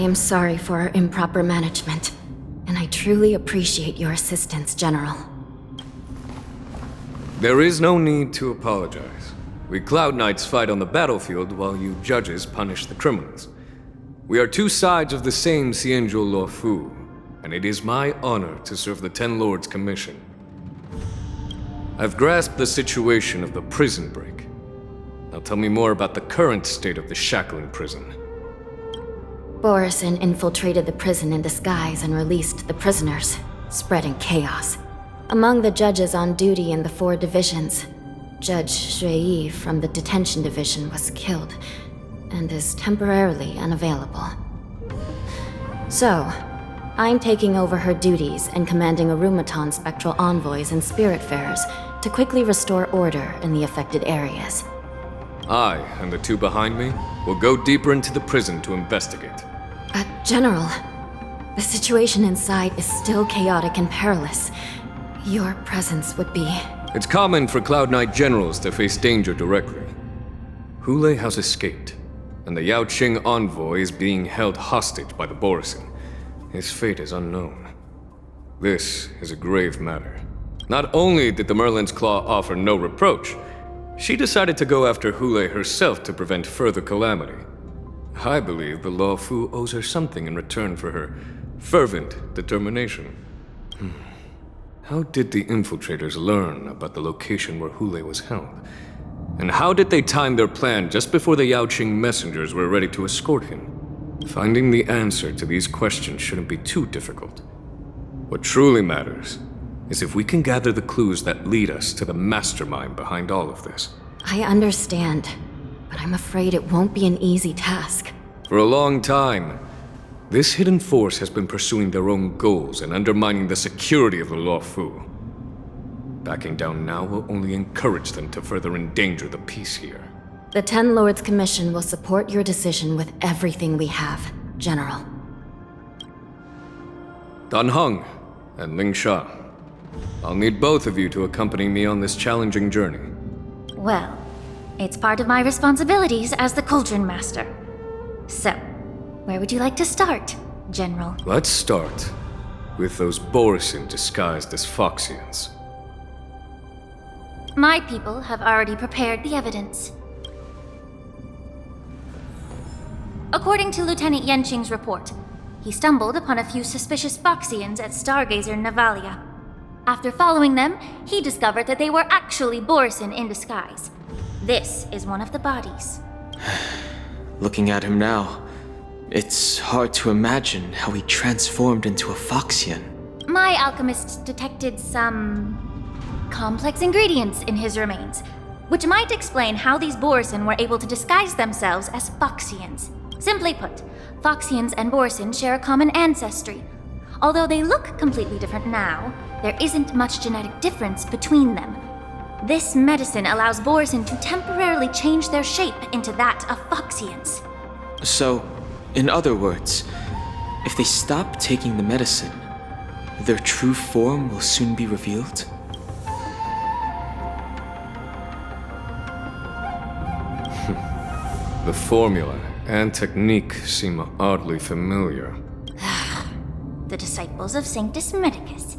am sorry for our improper management, and I truly appreciate your assistance, General. There is no need to apologize. We Cloud Knights fight on the battlefield while you judges punish the criminals. We are two sides of the same Xianzhou Luofu, and it is my honor to serve the Ten Lords' commission. I've grasped the situation of the prison break. Now tell me more about the current state of the Shackling Prison. Borisin infiltrated the prison in disguise and released the prisoners, spreading chaos. Among the judges on duty in the 4 divisions, Judge Shui from the detention division was killed and is temporarily unavailable. So, I'm taking over her duties and commanding Arumaton spectral envoys and spiritfarers to quickly restore order in the affected areas. I, and the 2 behind me, will go deeper into the prison to investigate. General, the situation inside is still chaotic and perilous. Your presence would be... It's common for Cloud Knight generals to face danger directly. Hoolay has escaped, and the Yaoqing envoy is being held hostage by the Borisin. His fate is unknown. This is a grave matter. Not only did the Merlin's Claw offer no reproach, she decided to go after Hoolay herself to prevent further calamity. I believe the Luofu owes her something in return for her fervent determination. How did the infiltrators learn about the location where Hoolay was held? And how did they time their plan just before the Yaoqing messengers were ready to escort him? Finding the answer to these questions shouldn't be too difficult. What truly matters is if we can gather the clues that lead us to the mastermind behind all of this. I understand, but I'm afraid it won't be an easy task. For a long time, this hidden force has been pursuing their own goals and undermining the security of the Luofu. Backing down now will only encourage them to further endanger the peace here. The Ten Lords Commission will support your decision with everything we have, General. DanHeng and Lingsha, I'll need both of you to accompany me on this challenging journey. Well, it's part of my responsibilities as the Cauldron Master. So, where would you like to start, General? Let's start with those Borisin disguised as foxians. My people have already prepared the evidence. According to Lieutenant Yanqing's report, he stumbled upon a few suspicious foxians at Stargazer Navalia. After following them, he discovered that they were actually Borisin in disguise. This is one of the bodies. Looking at him now, it's hard to imagine how he transformed into a foxian. My alchemists detected some complex ingredients in his remains, which might explain how these Borisin were able to disguise themselves as foxians. Simply put, foxians and Borisin share a common ancestry. Although they look completely different now, there isn't much genetic difference between them. This medicine allows Borisin to temporarily change their shape into that of foxians. So, in other words, if they stop taking the medicine, their true form will soon be revealed? The formula and technique seem oddly familiar. The disciples of Sanctus Medicus.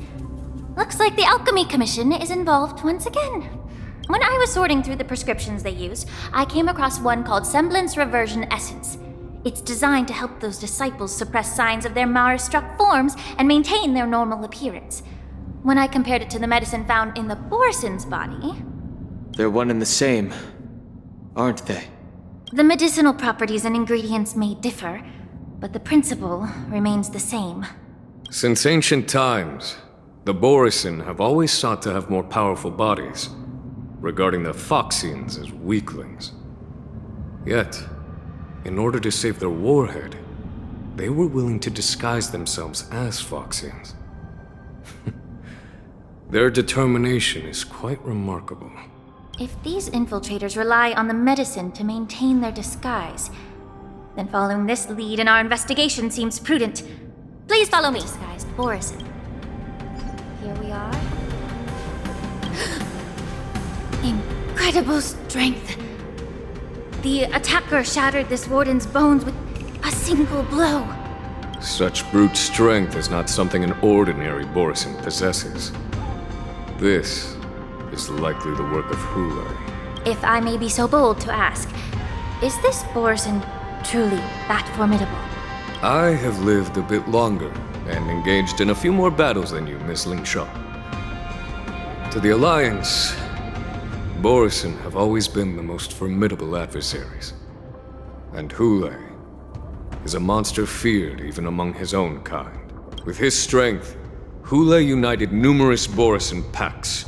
Looks like the Alchemy Commission is involved once again. When I was sorting through the prescriptions they used, I came across one called Semblance Reversion Essence. It's designed to help those disciples suppress signs of their Mara-struck forms and maintain their normal appearance. When I compared it to the medicine found in the Borisins' body... They're one and the same, aren't they? The medicinal properties and ingredients may differ, but the principle remains the same. Since ancient times, the Borisin have always sought to have more powerful bodies, regarding the foxians as weaklings. Yet, in order to save their warhead, they were willing to disguise themselves as foxians. Their determination is quite remarkable. If these infiltrators rely on the medicine to maintain their disguise, then following this lead in our investigation seems prudent. Please follow me. Disguised Borisin. Here we are. Incredible strength. The attacker shattered this warden's bones with a single blow. Such brute strength is not something an ordinary Borisin possesses. This is likely the work of Hoolay. If I may be so bold to ask, is this Borisin truly that formidable? I have lived a bit longer and engaged in a few more battles than you, Miss Lingsha. To the Alliance, Borisin have always been the most formidable adversaries. And Hoolay is a monster feared even among his own kind. With his strength, Hoolay united numerous Borisin packs,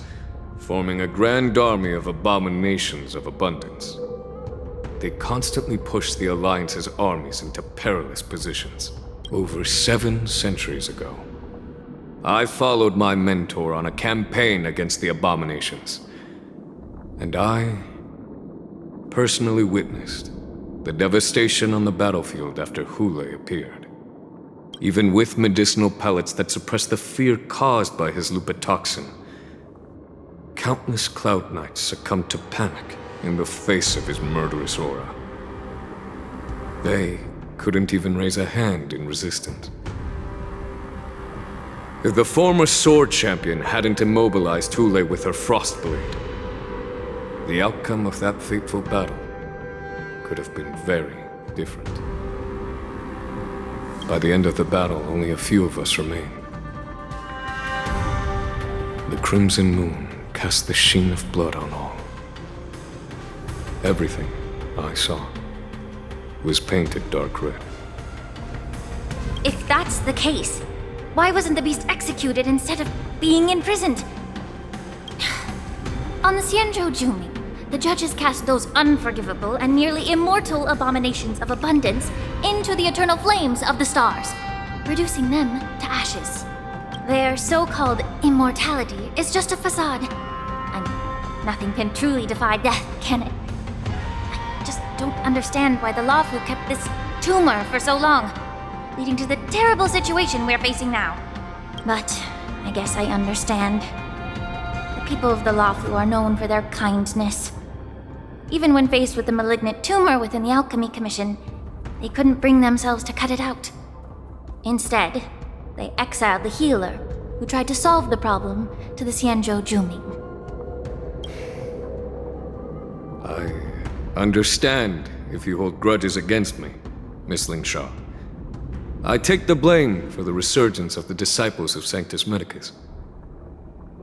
forming a grand army of abominations of abundance. They constantly pushed the Alliance's armies into perilous positions. Over 7 centuries ago, I followed my mentor on a campaign against the abominations, and I personally witnessed the devastation on the battlefield after Hoolay appeared. Even with medicinal pellets that suppressed the fear caused by his lupitoxin, countless Cloud Knights succumbed to panic in the face of his murderous aura. They couldn't even raise a hand in resistance. If the former sword champion hadn't immobilized Hoolay with her frost blade, the outcome of that fateful battle could have been very different. By the end of the battle, only a few of us remained. The crimson moon cast the sheen of blood on all. Everything I saw was painted dark red. If that's the case, why wasn't the beast executed instead of being imprisoned? On the Xianzhou Zhuming, the judges cast those unforgivable and nearly immortal abominations of abundance into the eternal flames of the stars, reducing them to ashes. Their so-called immortality is just a facade. I mean, nothing can truly defy death, can it? I just don't understand why the Luofu kept this tumor for so long, leading to the terrible situation we're facing now. But I guess I understand. The people of the Luofu are known for their kindness. Even when faced with the malignant tumor within the Alchemy Commission, they couldn't bring themselves to cut it out. Instead, they exiled the healer, who tried to solve the problem, to the Xianzhou Zhuming. I understand if you hold grudges against me, Miss Lingsha. I take the blame for the resurgence of the disciples of Sanctus Medicus.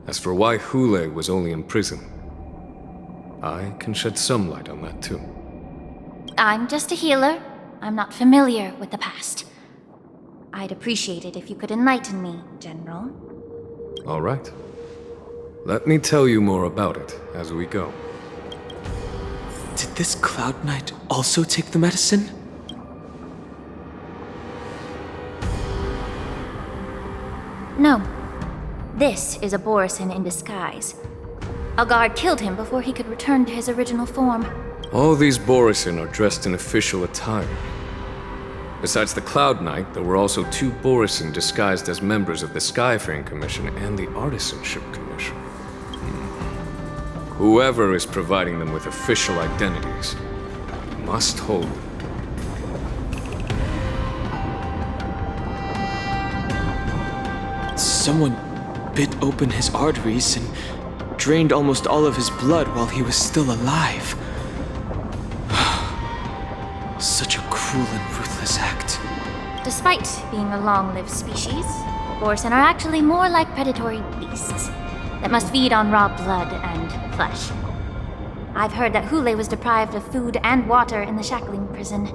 As for why Hoolay was only in prison, I can shed some light on that too. I'm just a healer. I'm not familiar with the past. I'd appreciate it if you could enlighten me, General. All right. Let me tell you more about it as we go. Did this Cloud Knight also take the medicine? No. This is a Borisin in disguise. A guard killed him before he could return to his original form. All these Borisin are dressed in official attire. Besides the Cloud Knight, there were also 2 Borisin disguised as members of the Skyfaring Commission and the Artisanship Commission. Whoever is providing them with official identities must hold them. Someone bit open his arteries and drained almost all of his blood while he was still alive. Such a cruel and ruthless act. Despite being a long-lived species, Borisin are actually more like predatory beasts that must feed on raw blood and flesh. I've heard that Hoolay was deprived of food and water in the Shackling Prison.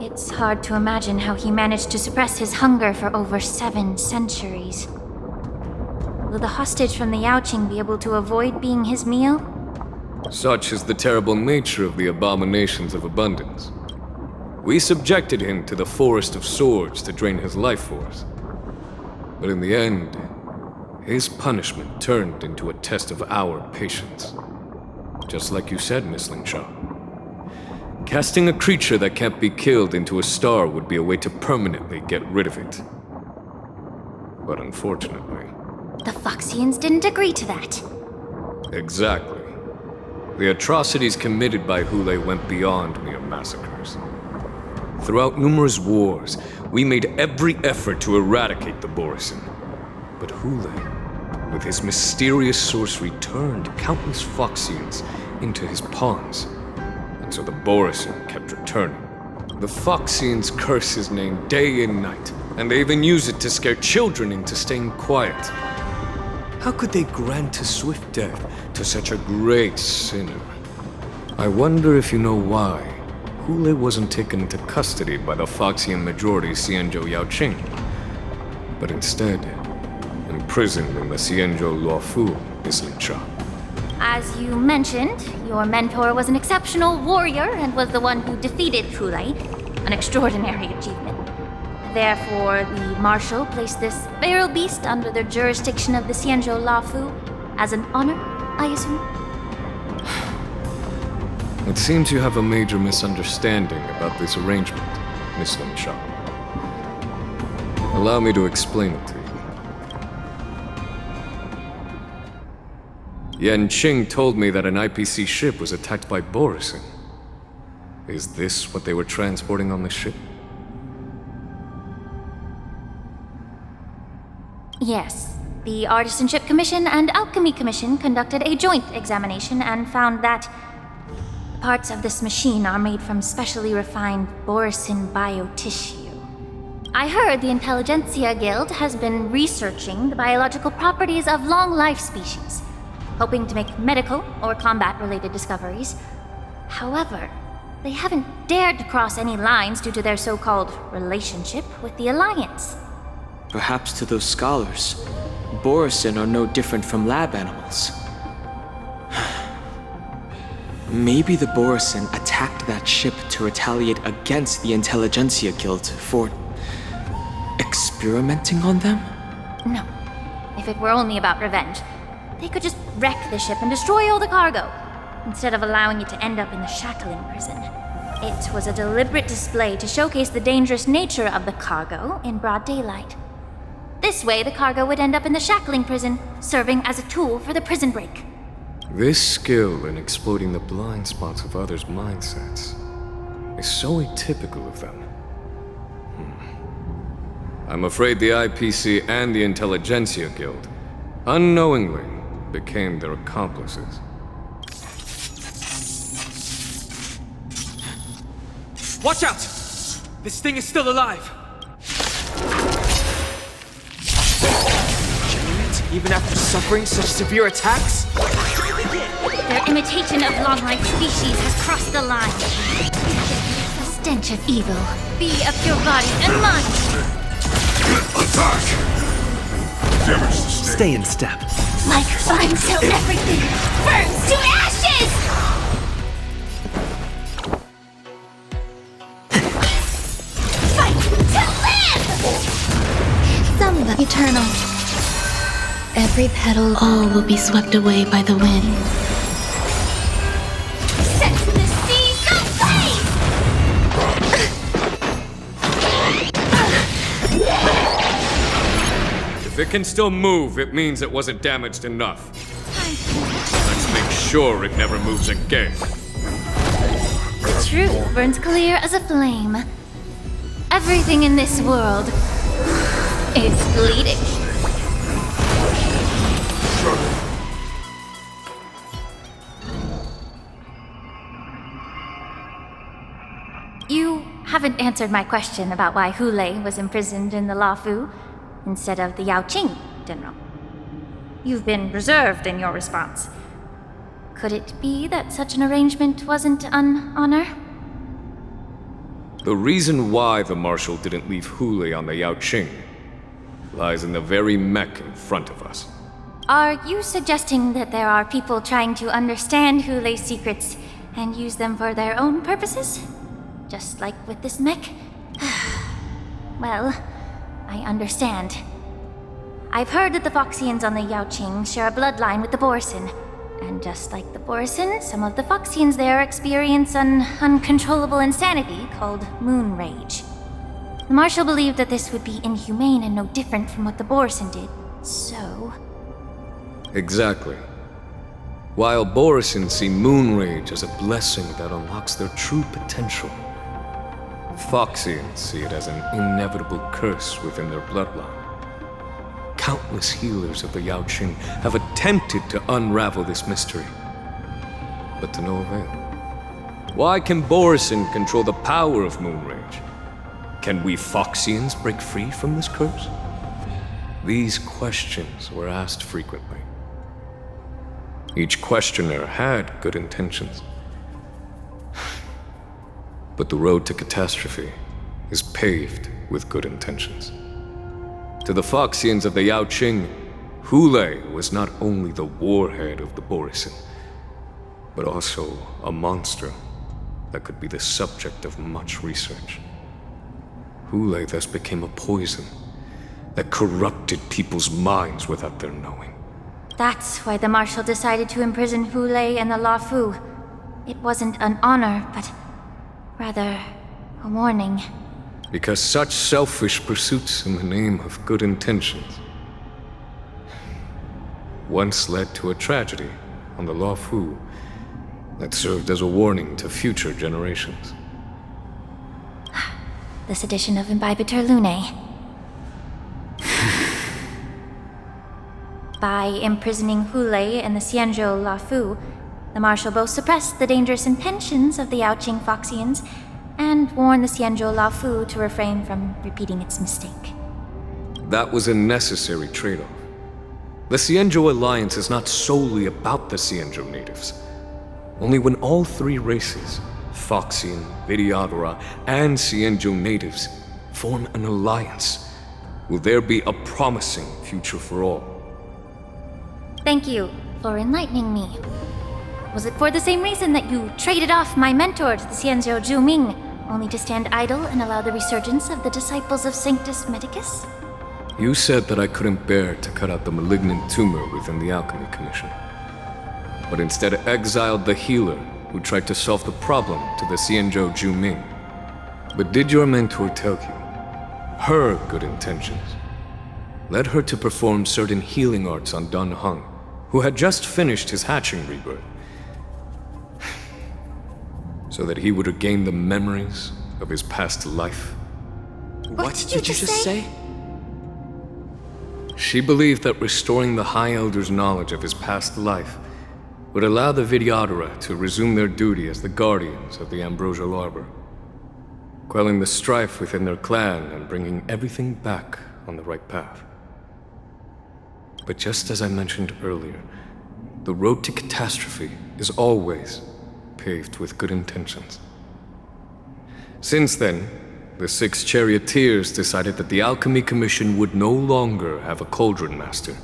It's hard to imagine how he managed to suppress his hunger for over 7 centuries. Will the hostage from the Yaoqing be able to avoid being his meal? Such is the terrible nature of the abominations of abundance. We subjected him to the Forest of Swords to drain his life force. But in the end, his punishment turned into a test of our patience. Just like you said, Miss Lingsha. Casting a creature that can't be killed into a star would be a way to permanently get rid of it. But unfortunately... The Foxians didn't agree to that. Exactly. The atrocities committed by Hoolay went beyond mere massacres. Throughout numerous wars, We made every effort to eradicate the Borisin. But Hoolay, with his mysterious sorcery, turned countless foxians into his pawns. And so the Borisin kept returning. The foxians curse his name day and night, and they even use it to scare children into staying quiet. How could they grant a swift death to such a great sinner? I wonder if you know why Hoolay wasn't taken into custody by the Foxian majority Xianzhou Zhuming, but instead imprisoned in the Xianzhou Luofu is Lingsha. As you mentioned, your mentor was an exceptional warrior and was the one who defeated Hoolay, an extraordinary achievement. Therefore, the Marshal placed this feral beast under the jurisdiction of the Xianzhou Luofu as an honor, I assume? It seems you have a major misunderstanding about this arrangement, Miss Lingsha. Allow me to explain it to you. Yanqing told me that an IPC ship was attacked by Borisin. Is this what they were transporting on the ship? Yes. The Artisanship Commission and Alchemy Commission conducted a joint examination and found that parts of this machine are made from specially refined Borisin biotissue. I heard the Intelligentsia Guild has been researching the biological properties of long-life species, hoping to make medical or combat-related discoveries. However, they haven't dared to cross any lines due to their so-called relationship with the Alliance. Perhaps to those scholars, Borisin are no different from lab animals. Maybe the Borisin attacked that ship to retaliate against the Intelligentsia Guild for experimenting on them? No. If it were only about revenge, they could just wreck the ship and destroy all the cargo, instead of allowing it to end up in the Shackling Prison. It was a deliberate display to showcase the dangerous nature of the cargo in broad daylight. This way, the cargo would end up in the Shackling Prison, serving as a tool for the prison break. This skill in exploiting the blind spots of others' mindsets is so atypical of them. I'm afraid the IPC and the Intelligentsia Guild unknowingly became their accomplices. Watch out! This thing is still alive! Even after suffering such severe attacks? Their imitation of long-life species has crossed the line. The stench of evil be of your body and mind. Attack! Stay in step. Like fire till everything burns to ashes! Fight to live! Somebody eternal. Every petal, all will be swept away by the wind. Set the seas ablaze! If it can still move, it means it wasn't damaged enough. Let's make sure it never moves again. The truth burns clear as a flame. Everything in this world is bleeding. You haven't answered my question about why Hoolay was imprisoned in the Luofu instead of the Yaoqing, General. You've been reserved in your response. Could it be that such an arrangement wasn't an honor? The reason why the Marshal didn't leave Hoolay on the Yaoqing lies in the very mech in front of us. Are you suggesting that there are people trying to understand Hoolay's secrets and use them for their own purposes? Just like with this mech? Well, I understand. I've heard that the Foxians on the Yaoqing share a bloodline with the Borisin. And just like the Borisin, some of the Foxians there experience an uncontrollable insanity called moonrage. The Marshal believed that this would be inhumane and no different from what the Borisin did, so... Exactly. While Borisins see moonrage as a blessing that unlocks their true potential, Foxians see it as an inevitable curse within their bloodline. Countless healers of the Yaoqing have attempted to unravel this mystery, but to no avail. Why can Borisin control the power of moonrage? Can we Foxians break free from this curse? These questions were asked frequently. Each questioner had good intentions. But the road to catastrophe is paved with good intentions. To the Foxians of the Yaoqing, Hoolay was not only the warhead of the Borisin, but also a monster that could be the subject of much research. Hoolay thus became a poison that corrupted people's minds without their knowing. That's why the Marshal decided to imprison Hoolay and the Luofu. It wasn't an honor, but rather a warning. Because such selfish pursuits in the name of good intentions once led to a tragedy on the Luofu that served as a warning to future generations. The sedition of Imbibitor Lunae. By imprisoning Hoolay and the Xianzhou Luofu, the Marshal both suppressed the dangerous intentions of the Yaoqing Foxians and warned the Xianzhou Luofu to refrain from repeating its mistake. That was a necessary trade-off. The Xianzhou alliance is not solely about the Xianzhou natives. Only when all three races, Foxian, Vidyadharas, and Xianzhou natives, form an alliance, will there be a promising future for all. Thank you for enlightening me. Was it for the same reason that you traded off my mentor to the Xianzhou Zhuming, only to stand idle and allow the resurgence of the disciples of Sanctus Medicus? You said that I couldn't bear to cut out the malignant tumor within the Alchemy Commission, but instead exiled the healer who tried to solve the problem to the Xianzhou Zhuming. But did your mentor tell you her good intentions led her to perform certain healing arts on DanHeng, who had just finished his hatching rebirth, so that he would regain the memories of his past life? What did you just say? She believed that restoring the High Elder's knowledge of his past life would allow the Vidyadharas to resume their duty as the guardians of the Ambrosial Arbor, quelling the strife within their clan and bringing everything back on the right path. But just as I mentioned earlier, the road to catastrophe is always paved with good intentions. Since then, the 6 charioteers decided that the Alchemy Commission would no longer have a cauldron master.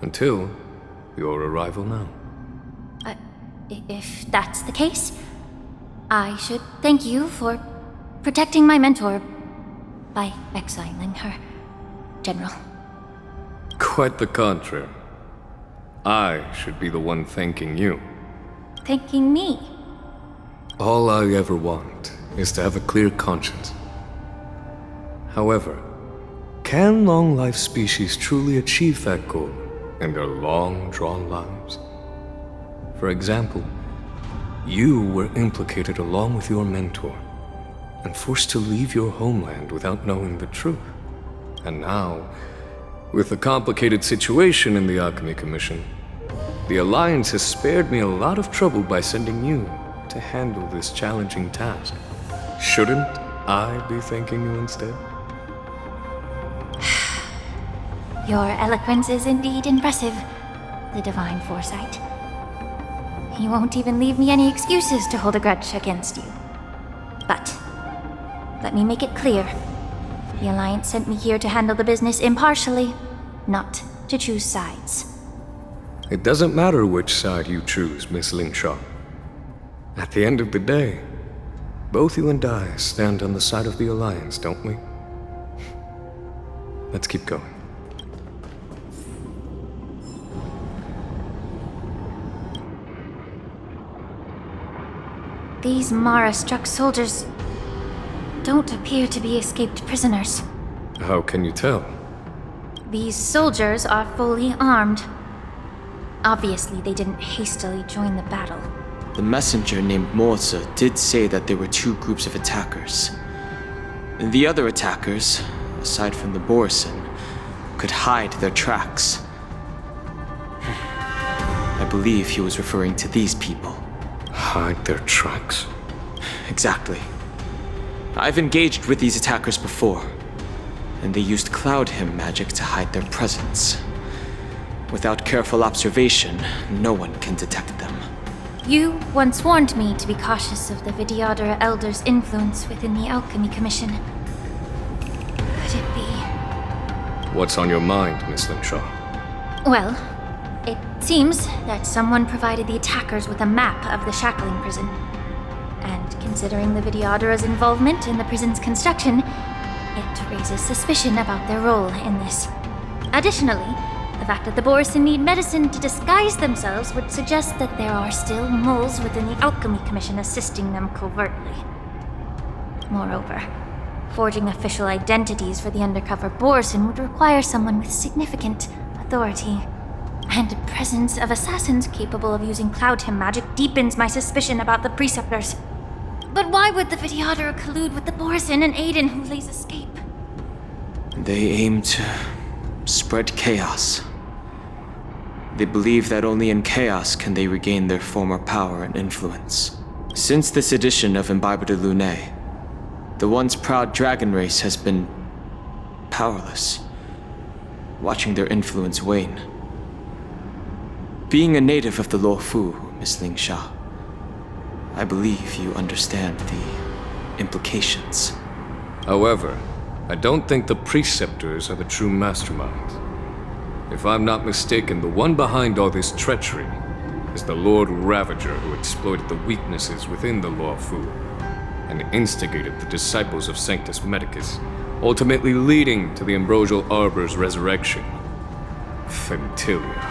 Until your arrival now. If that's the case, I should thank you for protecting my mentor by exiling her, General. Quite the contrary. I should be the one thanking you. Thanking me? All I ever want is to have a clear conscience. However, can long-life species truly achieve that goal in their long-drawn lives? For example, you were implicated along with your mentor and forced to leave your homeland without knowing the truth. And now, with the complicated situation in the Alchemy Commission, the Alliance has spared me a lot of trouble by sending you to handle this challenging task. Shouldn't I be thanking you instead? Your eloquence is indeed impressive, the divine foresight. You won't even leave me any excuses to hold a grudge against you. But let me make it clear. The Alliance sent me here to handle the business impartially, not to choose sides. It doesn't matter which side you choose, Miss Lingsha. At the end of the day, both you and I stand on the side of the Alliance, don't we? Let's keep going. These Mara-struck soldiers don't appear to be escaped prisoners. How can you tell? These soldiers are fully armed. Obviously, they didn't hastily join the battle. The messenger named Moza did say that there were two groups of attackers. The other attackers, aside from the Borisin, could hide their tracks. I believe he was referring to these people. Hide their tracks? Exactly. I've engaged with these attackers before, and they used cloud hymn magic to hide their presence. Without careful observation, no one can detect them. You once warned me to be cautious of the Vidyadhara Elder's influence within the Alchemy Commission. Could it be? What's on your mind, Miss Lingsha? Well, it seems that someone provided the attackers with a map of the Shackling Prison. And considering the Vidyadhara's involvement in the prison's construction, it raises suspicion about their role in this. Additionally, the fact that the Borisin need medicine to disguise themselves would suggest that there are still moles within the Alchemy Commission assisting them covertly. Moreover, forging official identities for the undercover Borisin would require someone with significant authority. And the presence of assassins capable of using cloud hymn magic deepens my suspicion about the preceptors. But why would the Vidyadhara collude with the Borisin and aid in Hoolay's escape? They aim to spread chaos. They believe that only in chaos can they regain their former power and influence. Since this edition of Imbibe de Lune, the once proud dragon race has been powerless, watching their influence wane. Being a native of the Luofu, Miss Lingsha, I believe you understand the implications. However, I don't think the preceptors are the true masterminds. If I'm not mistaken, the one behind all this treachery is the Lord Ravager who exploited the weaknesses within the Luofu and instigated the disciples of Sanctus Medicus, ultimately leading to the Ambrosial Arbor's resurrection. Fentilia.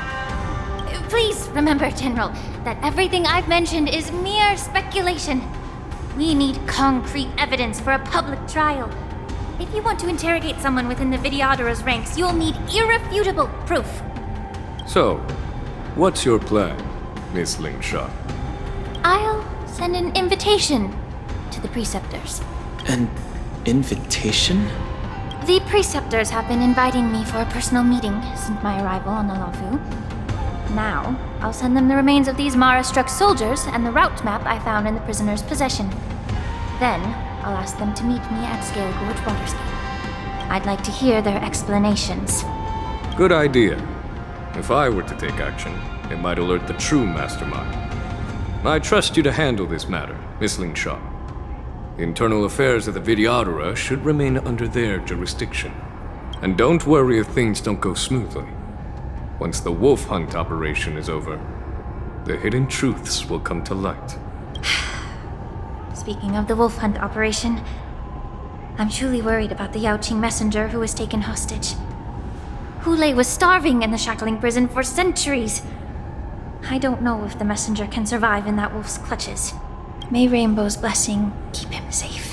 Please remember, General, that everything I've mentioned is mere speculation. We need concrete evidence for a public trial. If you want to interrogate someone within the Vidyadhara's ranks, you'll need irrefutable proof. So, what's your plan, Miss Lingsha? I'll send an invitation to the preceptors. An invitation? The preceptors have been inviting me for a personal meeting since my arrival on the Luofu. Now, I'll send them the remains of these Mara-struck soldiers and the route map I found in the prisoner's possession. Then, I'll ask them to meet me at Scale Gorge Waterscape. I'd like to hear their explanations. Good idea. If I were to take action, it might alert the true mastermind. I trust you to handle this matter, Miss Lingsha. The internal affairs of the Vidyadhara should remain under their jurisdiction. And don't worry if things don't go smoothly. Once the wolf hunt operation is over, the hidden truths will come to light. Speaking of the wolf hunt operation, I'm truly worried about the Yaoqing messenger who was taken hostage. Hoolay was starving in the Shackling Prison for centuries. I don't know if the messenger can survive in that wolf's clutches. May Rainbow's blessing keep him safe.